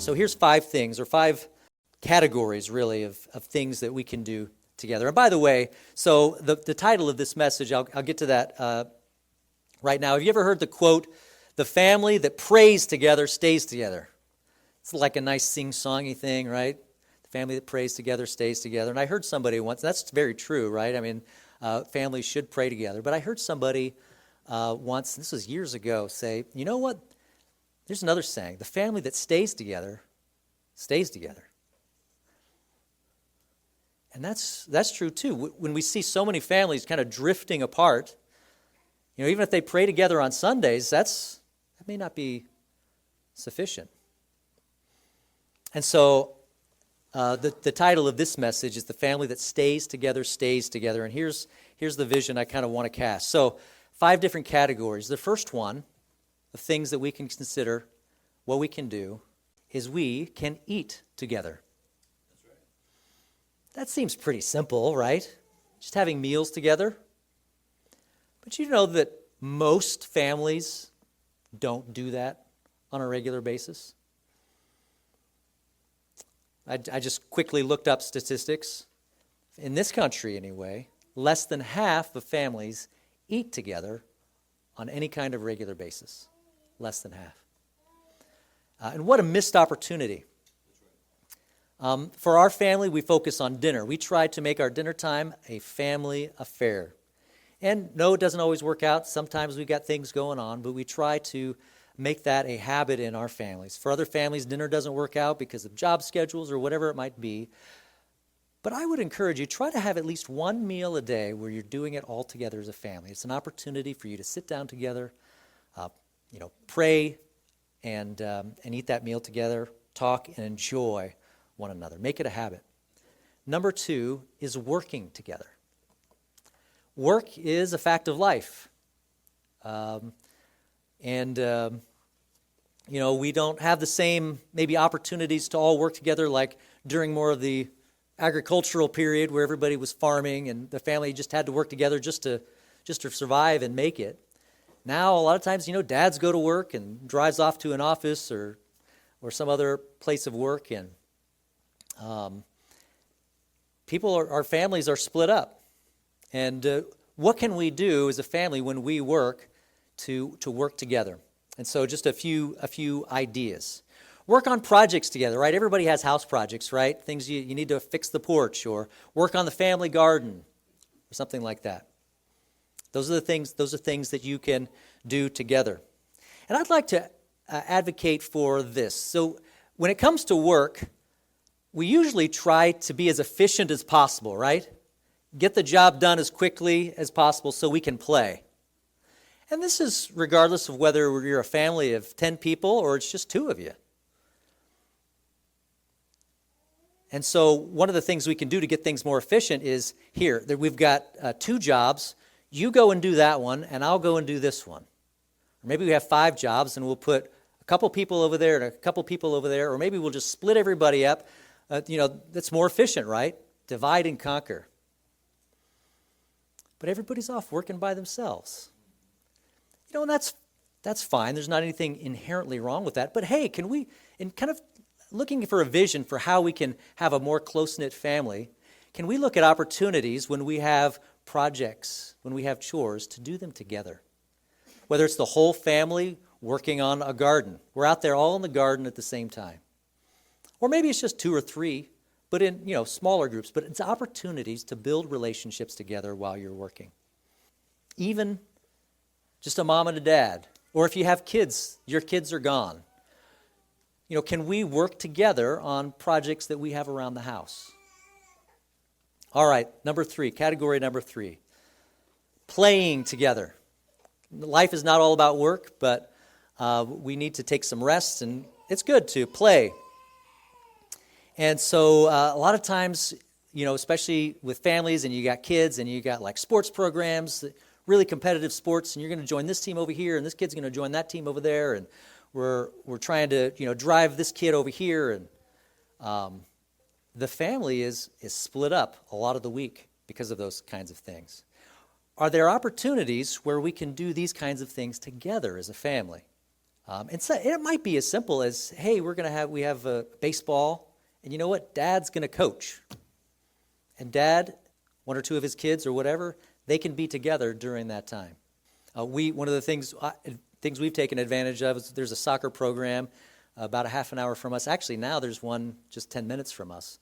So here's 5 things, or 5 categories, really, of things that we can do together. And by the way, so the title of this message, I'll get to that right now. Have you ever heard the quote, "The family that prays together stays together"? It's like a nice sing-songy thing, right? The family that prays together stays together. And I heard somebody once, that's very true, right? I mean, families should pray together. But I heard somebody once, this was years ago, say, you know what? There's another saying, "The family that stays together stays together." And that's true too. When we see so many families kind of drifting apart, even if they pray together on Sundays, that may not be sufficient. And so the title of this message is "The Family That Stays Together, Stays Together." And here's the vision I kind of want to cast. So 5 different categories. The first one of things that we can consider, what we can do, is we can eat together. That's right. That seems pretty simple, right? Just having meals together. But you know that most families don't do that on a regular basis. I just quickly looked up statistics. In this country, anyway, less than half of families eat together on any kind of regular basis. Less than half. And what a missed opportunity. For our family, we focus on dinner. We try to make our dinner time a family affair. And no, it doesn't always work out. Sometimes we've got things going on, but we try to make that a habit in our families. For other families, dinner doesn't work out because of job schedules or whatever it might be. But I would encourage you, try to have at least one meal a day where you're doing it all together as a family. It's an opportunity for you to sit down together, pray, and eat that meal together, talk, and enjoy one another. Make it a habit. Number 2 is working together. Work is a fact of life. We don't have the same maybe opportunities to all work together like during more of the agricultural period where everybody was farming and the family just had to work together just to survive and make it. Now, a lot of times, dads go to work and drives off to an office or some other place of work, and our families are split up. And what can we do as a family when we work to work together? And so just a few ideas. Work on projects together, right? Everybody has house projects, right? Things you need to fix the porch or work on the family garden or something like that. Those are things that you can do together. And I'd like to advocate for this. So when it comes to work, we usually try to be as efficient as possible, right? Get the job done as quickly as possible so we can play. And this is regardless of whether you're a family of 10 people or it's just 2 of you. And so one of the things we can do to get things more efficient is here, that we've got 2 jobs. You go and do that one, and I'll go and do this one. Or maybe we have 5 jobs, and we'll put a couple people over there and a couple people over there, or maybe we'll just split everybody up. That's more efficient, right? Divide and conquer. But everybody's off working by themselves. And that's fine. There's not anything inherently wrong with that. But hey, can we, in kind of looking for a vision for how we can have a more close-knit family, can we look at opportunities when we have projects, when we have chores, to do them together? Whether it's the whole family working on a garden. We're out there all in the garden at the same time. Or maybe it's just 2 or 3, but in smaller groups. But it's opportunities to build relationships together while you're working. Even just a mom and a dad. Or if you have kids, your kids are gone. Can we work together on projects that we have around the house? All right, category number 3. Playing together. Life is not all about work, but we need to take some rest, and it's good to play. And so a lot of times, especially with families and you got kids and you got like sports programs, really competitive sports, and you're going to join this team over here, and this kid's going to join that team over there, and we're trying to drive this kid over here, and the family is split up a lot of the week because of those kinds of things. Are there opportunities where we can do these kinds of things together as a family? And so it might be as simple as, hey, we have baseball, and you know what? Dad's going to coach. And Dad, one or two of his kids or whatever, they can be together during that time. One of the things we've taken advantage of is there's a soccer program about a half an hour from us. Actually, now there's one just 10 minutes from us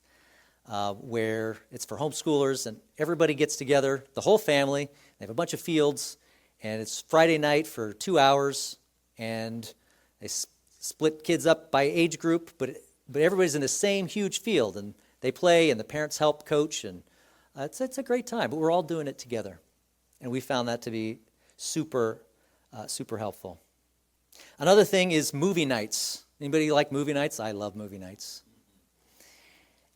where it's for homeschoolers, and everybody gets together, the whole family. They have a bunch of fields, and it's Friday night for 2 hours, and they split kids up by age group, but everybody's in the same huge field, and they play, and the parents help coach, and it's a great time. But we're all doing it together, and we found that to be super helpful. Another thing is movie nights. Anybody like movie nights? I love movie nights.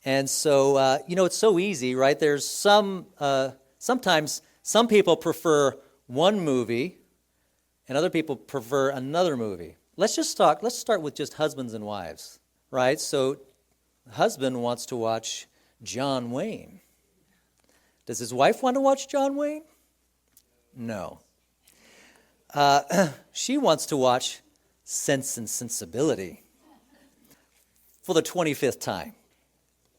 And so, it's so easy, right? There's sometimes some people prefer one movie and other people prefer another movie. Let's start with just husbands and wives, right? So, husband wants to watch John Wayne. Does his wife want to watch John Wayne? No. She wants to watch Sense and Sensibility for the 25th time.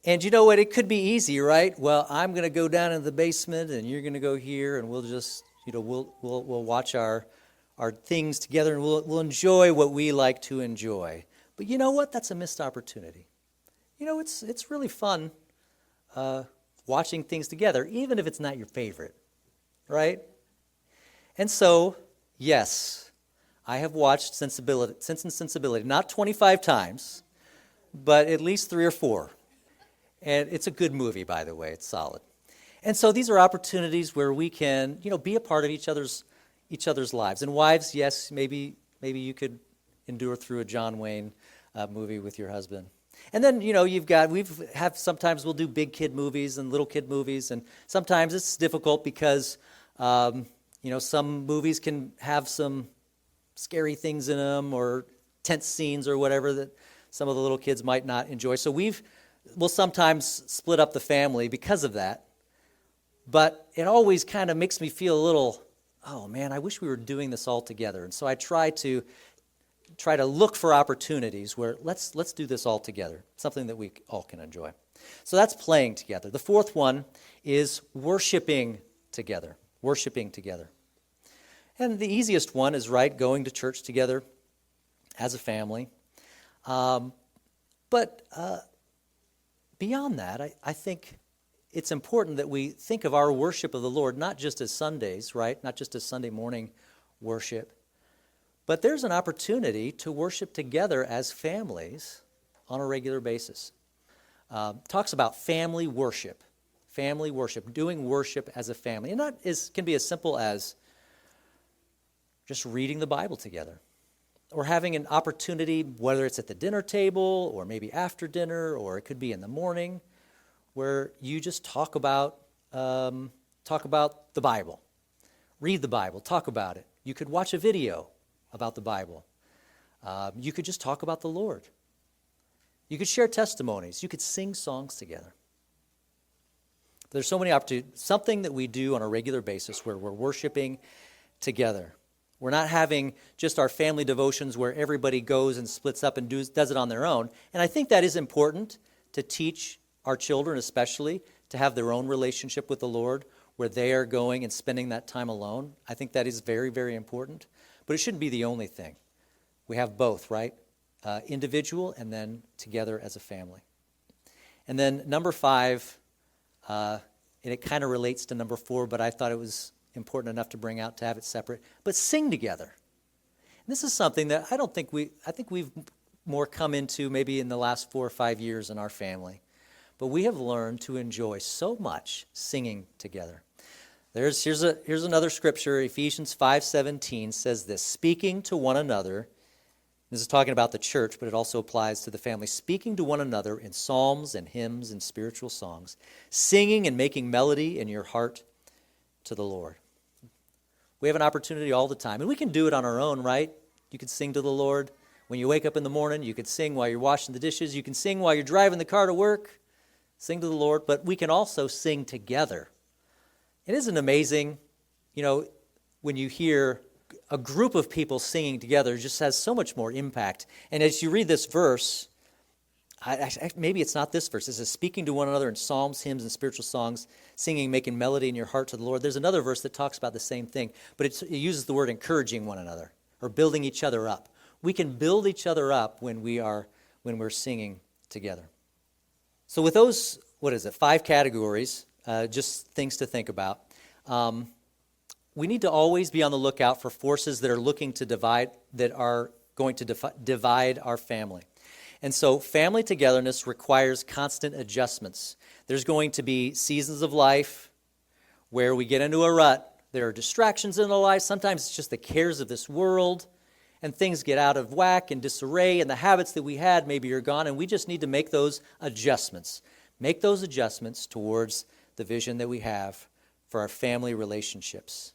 And you know what? It could be easy, right? Well, I'm going to go down in the basement, and you're going to go here, and we'll just, we'll watch our things together, and we'll enjoy what we like to enjoy. But you know what? That's a missed opportunity. It's really fun watching things together, even if it's not your favorite, right? And so, yes, I have watched Sense and Sensibility, not 25 times, but at least 3 or 4. And it's a good movie, by the way. It's solid. And so these are opportunities where we can, be a part of each other's lives. And wives, yes, maybe you could endure through a John Wayne movie with your husband. And then, sometimes we'll do big kid movies and little kid movies, and sometimes it's difficult because, some movies can have some scary things in them or tense scenes or whatever that some of the little kids might not enjoy. So we'll sometimes split up the family because of that. But it always kind of makes me feel a little, oh man, I wish we were doing this all together. And so I try to look for opportunities where let's do this all together, something that we all can enjoy. So that's playing together. The fourth one is worshiping together. Worshiping together. And the easiest one is, going to church together as a family. But beyond that, I think it's important that we think of our worship of the Lord not just as Sundays, right? Not just as Sunday morning worship. But there's an opportunity to worship together as families on a regular basis. Talks about family worship, doing worship as a family. And that can be as simple as just reading the Bible together, or having an opportunity, whether it's at the dinner table or maybe after dinner, or it could be in the morning, where you just talk about the Bible, read the Bible, talk about it. You could watch a video about the Bible. You could just talk about the Lord. You could share testimonies. You could sing songs together. There's so many opportunities. Something that we do on a regular basis where we're worshiping together. We're not having just our family devotions where everybody goes and splits up and does it on their own. And I think that is important to teach our children especially to have their own relationship with the Lord where they are going and spending that time alone. I think that is very, very important. But it shouldn't be the only thing. We have both, right? Individual and then together as a family. And then number 5, and it kind of relates to number 4, but I thought it was important enough to bring out to have it separate, but sing together. And this is something that I think we've more come into maybe in the last 4 or 5 years in our family. But we have learned to enjoy so much singing together. Here's another scripture. Ephesians 5:17 says this: speaking to one another. This is talking about the church, but it also applies to the family. Speaking to one another in psalms and hymns and spiritual songs, singing and making melody in your heart to the Lord. We have an opportunity all the time, and we can do it on our own, right? You could sing to the Lord. When you wake up in the morning, you could sing while you're washing the dishes. You can sing while you're driving the car to work. Sing to the Lord, but we can also sing together. It isn't amazing, when you hear a group of people singing together just has so much more impact. And as you read this verse, maybe it's not this verse. It says, speaking to one another in psalms, hymns, and spiritual songs, singing, making melody in your heart to the Lord. There's another verse that talks about the same thing, but it uses the word encouraging one another or building each other up. We can build each other up when we're singing together. So with those, 5 categories, just things to think about. We need to always be on the lookout for forces that are looking to divide, that are going to divide our family. And so family togetherness requires constant adjustments. There's going to be seasons of life where we get into a rut. There are distractions in our life. Sometimes it's just the cares of this world, and things get out of whack and disarray, and the habits that we had maybe are gone, and we just need to make those adjustments. Make those adjustments towards the vision that we have for our family relationships.